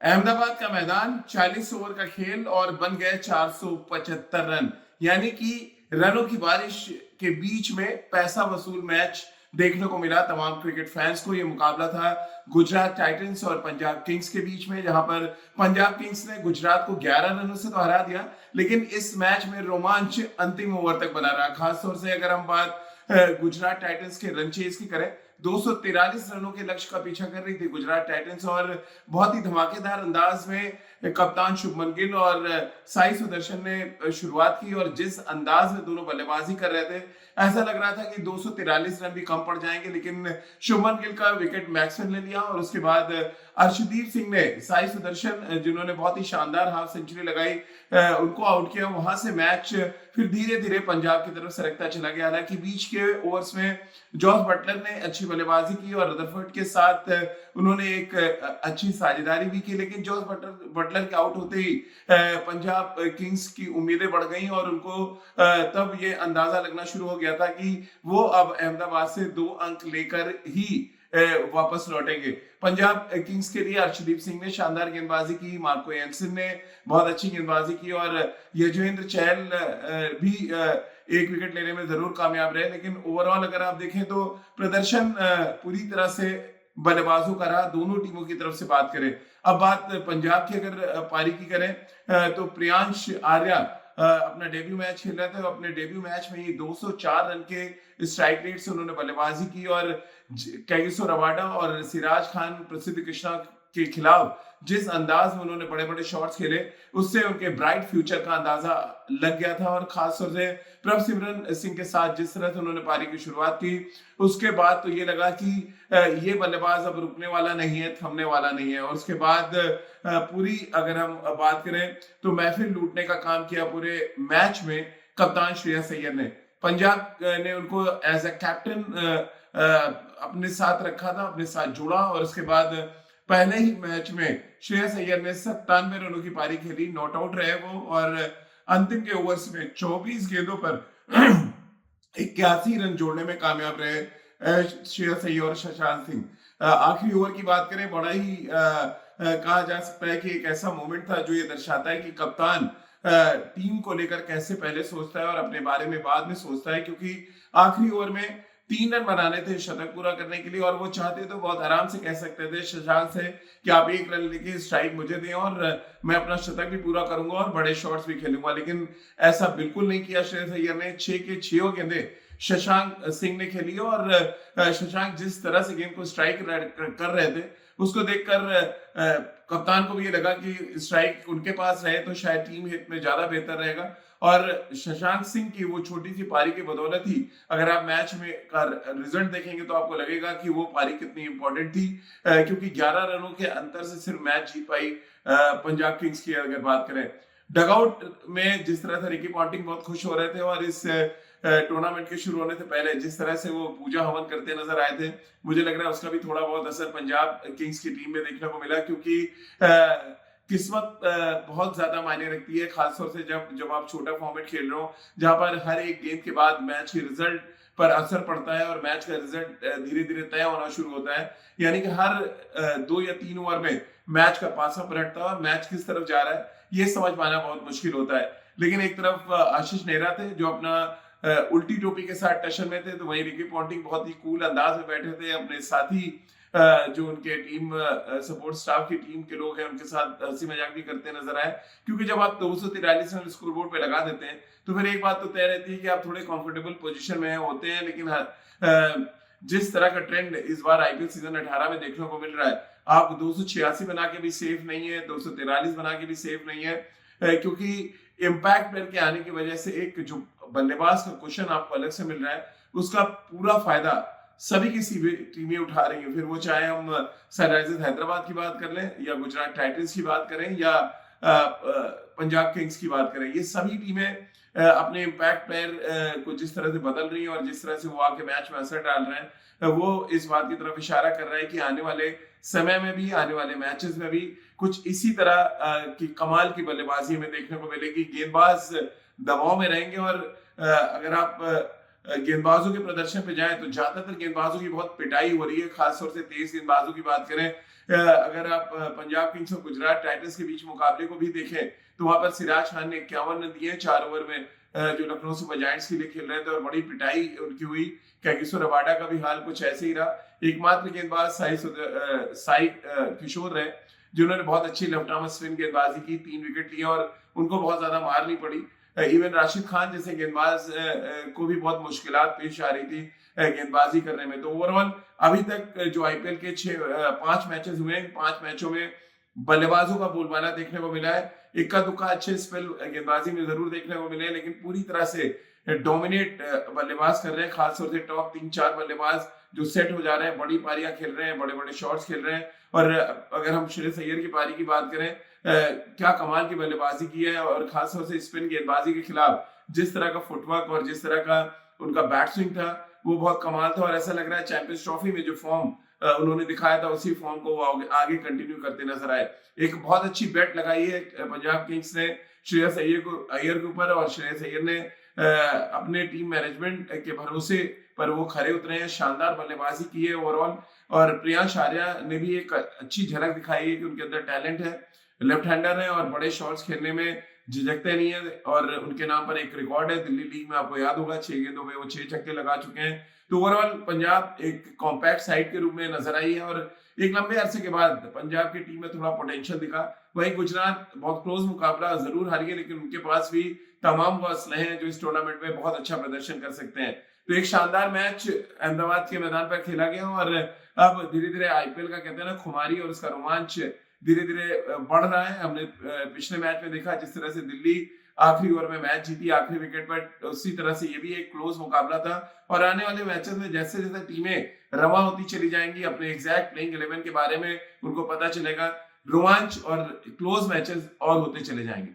अहमदाबाद का मैदान 40 ओवर का खेल और बन गए 475 रन। यानी कि रनों की बारिश के बीच में पैसा वसूल मैच देखने को मिला तमाम क्रिकेट फैंस को। ये मुकाबला था गुजरात टाइटंस और पंजाब किंग्स के बीच में, जहां पर पंजाब किंग्स ने गुजरात को 11 रनों से तो हरा दिया, लेकिन इस मैच में रोमांच अंतिम ओवर तक बना रहा। खासतौर से अगर हम बात गुजरात टाइटंस के रन चेज की करें, 243 रनों के लक्ष्य का पीछा कर रही थी गुजरात टाइटंस और बहुत ही धमाकेदार अंदाज में कप्तान शुभमन गिल और साई सुदर्शन ने शुरुआत की। और जिस अंदाज में दोनों बल्लेबाजी कर रहे थे, ऐसा लग रहा था कि 243 रन भी कम पड़ जाएंगे, लेकिन शुभमन गिल का विकेट मैक्सवेल ने लिया और उसके बाद अर्शदीप सिंह ने साई सुदर्शन, जिन्होंने बहुत ही शानदार हाफ सेंचुरी लगाई, उनको आउट किया। वहां से मैच फिर धीरे धीरे पंजाब की तरफ सरकता चला गया। हालांकि बीच के ओवर्स में जॉस बटलर ने अच्छी बल्लेबाजी की और रदरफोर्ड के साथ उन्होंने एक अच्छी साझेदारी भी की, लेकिन जॉस बटलर के आउट होते ही पंजाब किंग्स की उम्मीदें बढ़ गई और उनको तब ये अंदाजा लगना शुरू हो गया था कि वो अब अहमदाबाद से 2 अंक लेकर ही वापस लौटेंगे। पंजाब किंग्स के लिए अर्शदीप सिंह ने शानदार गेंदबाजी की, मार्को एंसन ने बहुत अच्छी गेंदबाजी की और यजुवेंद्र चहल भी एक विकेट लेने में जरूर कामयाब रहे। लेकिन ओवरऑल अगर आप देखें तो प्रदर्शन पूरी तरह से बल्लेबाजों का रहा, दोनों टीमों की तरफ से बात करें। अब बात पंजाब की अगर पारी की करें तो प्रियांश आर्या अपना डेब्यू मैच खेल रहे थे। अपने डेब्यू मैच में ही 204 रन के स्ट्राइक रेट से उन्होंने बल्लेबाजी की और कैगिसो रबाडा और सिराज खान प्रसिद्ध कृष्णा के खिलाफ जिस अंदाज में उन्होंने बड़े बड़े शॉट्स खेले, उससे उनके ब्राइट फ्यूचर का अंदाजा लग गया था। और खासतौर से प्रभसिमरन सिंह के साथ जिस तरह से उन्होंने पारी की शुरुआत की, उसके बाद तो ये लगा कि ये बल्लेबाज अब रुकने वाला नहीं है, थमने वाला नहीं है। और उसके बाद पूरी अगर हम बात करें तो महफिल लूटने का काम किया पूरे मैच में कप्तान श्रेयस अय्यर ने। पंजाब ने उनको एज ए कैप्टन अपने साथ रखा था, अपने साथ जुड़ा और उसके बाद पहले ही मैच में श्रेयस अय्यर ने 97 रनों की पारी खेली, नॉट आउट रहे वो और अंतिम के ओवर्स में 24 गेंदों पर 81 रन जोड़ने में कामयाब रहे श्रेयस अय्यर और शशांक सिंह। आखिरी ओवर की बात करें, बड़ा ही कहा जा सकता है कि एक ऐसा मोमेंट था जो ये दर्शाता है कि कप्तान टीम को लेकर कैसे पहले सोचता है और अपने बारे में बाद में सोचता है, क्योंकि आखिरी ओवर में 3 रन बनाने थे शतक पूरा करने के लिए और वो चाहते तो बहुत आराम से कह सकते थे शशांक से कि आप 1 रन लेके स्ट्राइक मुझे दें और मैं अपना शतक भी पूरा करूंगा और बड़े शॉट्स भी खेलूंगा, लेकिन ऐसा बिल्कुल नहीं किया श्रेयस अय्यर ने। 6 के 6 गेंदें शशांक सिंह ने खेली और शशांक जिस तरह से गेंद को स्ट्राइक कर रहे थे, उसको देखकर कप्तान को भी ये लगा कि स्ट्राइक उनके पास रहे तो शायद टीम हित में ज्यादा बेहतर रहेगा। और शशांक सिंह की वो छोटी सी पारी की बदौलत ही अगर आप मैच में का रिजल्ट देखेंगे तो आपको लगेगा कि वो पारी कितनी इंपॉर्टेंट थी, क्योंकि 11 रनों के अंतर से सिर्फ मैच जीत पाई पंजाब किंग्स की अगर बात करें। डगआउट में जिस तरह से रिकी पॉन्टिंग बहुत खुश हो रहे थे और इस टूर्नामेंट के शुरू होने से पहले जिस तरह से वो पूजा हवन करते नजर आए थे, मुझे लग रहा है उसका भी थोड़ा बहुत असर पंजाब किंग्स की टीम में देखने को मिला, क्योंकि किस्मत बहुत ज्यादा मायने रखती है, खासतौर से जब आप छोटा फॉर्मेट खेल रहे हो जहां पर हर एक गेंद के बाद मैच के रिजल्ट पर असर पड़ता है और मैच का रिजल्ट धीरे धीरे तय होना शुरू होता है। यानी कि हर 2 या 3 ओवर में मैच का पासा पलटता है और मैच किस तरफ जा रहा है ये समझ पाना बहुत मुश्किल होता है। लेकिन एक तरफ आशीष नेहरा थे जो अपना उल्टी टोपी के साथ टशन में थे, तो वहीं रिकी पॉन्टिंग बहुत ही कूल अंदाज में बैठे थे, अपने साथी जो उनके टीम सपोर्ट स्टाफ की टीम के लोग हैं उनके साथ हंसी मजाक भी करते नजर आए। क्योंकि जब आप 243 रन स्कोर बोर्ड पे लगा देते हैं तो फिर एक बात तो तय रहती है कि आप थोड़े कंफर्टेबल पोजीशन में होते हैं, लेकिन जिस तरह का ट्रेंड इस बार आईपीएल सीजन 18 में देखने को मिल रहा है, आप 286 बना के भी सेफ नहीं है, 243 बना के भी सेफ नहीं है, क्योंकि इम्पैक्ट प्लेयर के आने की वजह से एक जो बल्लेबाज का क्वेश्चन आपको अलग से मिल रहा है, उसका पूरा फायदा सभी की टीमें उठा रही है। फिर वो चाहे हम सनराइजर्स हैदराबाद की बात कर लें या गुजरात टाइटंस की बात करें या पंजाब किंग्स की बात करें, ये सभी टीमें अपने इम्पैक्ट प्लेयर को जिस तरह से बदल रही हैं और जिस तरह से वो आके मैच में असर डाल रहे हैं, वो इस बात की तरफ इशारा कर रहा है कि आने वाले समय में भी, आने वाले मैचेस में भी कुछ इसी तरह की कमाल की बल्लेबाजी हमें देखने को मिलेगी। गेंदबाज दबाव में रहेंगे और अगर आप गेंदबाजों के प्रदर्शन पे जाए तो ज्यादातर गेंदबाजों की बहुत पिटाई हो रही है, खासतौर से तेज गेंदबाजों की बात करें। अगर आप पंजाब किंग्स और गुजरात टाइटंस के बीच मुकाबले को भी देखें तो वहां पर सिराज खान ने 51 रन दिए 4 ओवर में, जो लखनऊ सुपर जायंट्स के लिए खेल रहे थे, और बड़ी पिटाई उनकी हुई। कैगिसो रबाडा का भी हाल कुछ ऐसे ही रहा। एकमात्र गेंदबाज साई किशोर रहे जिन्होंने बहुत अच्छी लेफ्ट आर्म स्पिन गेंदबाजी की, 3 विकेट लिए और उनको बहुत ज्यादा मार नहीं पड़ी। इवन राशिद खान जैसे गेंदबाज को भी बहुत मुश्किलात पेश आ रही थी गेंदबाजी करने में। तो ओवरऑल अभी तक जो आईपीएल के 5 मैचेस हुए हैं, 5 मैचों में बल्लेबाजों का बोलबाला देखने को मिला है। इक्का दुक्का अच्छे स्पेल गेंदबाजी में जरूर देखने को मिले, लेकिन पूरी तरह से डोमिनेट बल्लेबाज कर रहे हैं, खासतौर से टॉप 3-4 बल्लेबाज जो सेट हो जा रहे हैं, बड़ी पारियां खेल रहे हैं, बड़े बड़े शॉट्स खेल रहे हैं। और अगर हम श्रेयस अय्यर की पारी की बात करें, क्या कमाल की बल्लेबाजी की है, और खासतौर से स्पिन गेंदबाजी के खिलाफ जिस तरह का फुटवर्क और जिस तरह का उनका बैट स्विंग था वो बहुत कमाल था। और ऐसा लग रहा है चैंपियंस ट्रॉफी में जो फॉर्म उन्होंने दिखाया था उसी फॉर्म को वो आगे कंटिन्यू करते नजर आए। एक बहुत अच्छी बेट लगाई है पंजाब किंग्स ने श्रेयस अय्यर के ऊपर, और श्रेयस अय्यर ने अपने टीम मैनेजमेंट के भरोसे पर वो खरे उतरे हैं, शानदार बल्लेबाजी की है ओवरऑल। और प्रियांश आर्या ने भी एक अच्छी झलक दिखाई है कि उनके अंदर टैलेंट है, लेफ्ट हैंडर है और बड़े शॉट्स खेलने में झिझकते नहीं है। और उनके नाम पर एक रिकॉर्ड है दिल्ली लीग में, आपको याद होगा 6 गेंदों में वो 6 छक्के लगा चुके हैं। तो ओवरऑल पंजाब एक कॉम्पैक्ट साइड के रूप में नजर आई है, और एक लंबे अरसे के बाद पंजाब की टीम में थोड़ा पोटेंशियल दिखा। वहीं गुजरात बहुत क्लोज मुकाबला जरूर हारी है, लेकिन उनके पास भी तमाम वो असले हैं जो इस टूर्नामेंट में बहुत अच्छा प्रदर्शन कर सकते हैं। तो एक शानदार मैच अहमदाबाद के मैदान पर खेला गया, और अब धीरे धीरे आईपीएल का कहते हैं ना खुमारी और उसका रोमांच धीरे धीरे बढ़ रहा है। हमने पिछले मैच में देखा जिस तरह से दिल्ली आखिरी ओवर में मैच जीती आखिरी विकेट पर, उसी तरह से ये भी एक क्लोज मुकाबला था। और आने वाले मैचेस में जैसे जैसे टीमें रवा होती चली जाएंगी, अपने एग्जैक्ट प्लेइंग 11 के बारे में उनको पता चलेगा, रोमांच और क्लोज मैचेस और होते चले जाएंगे।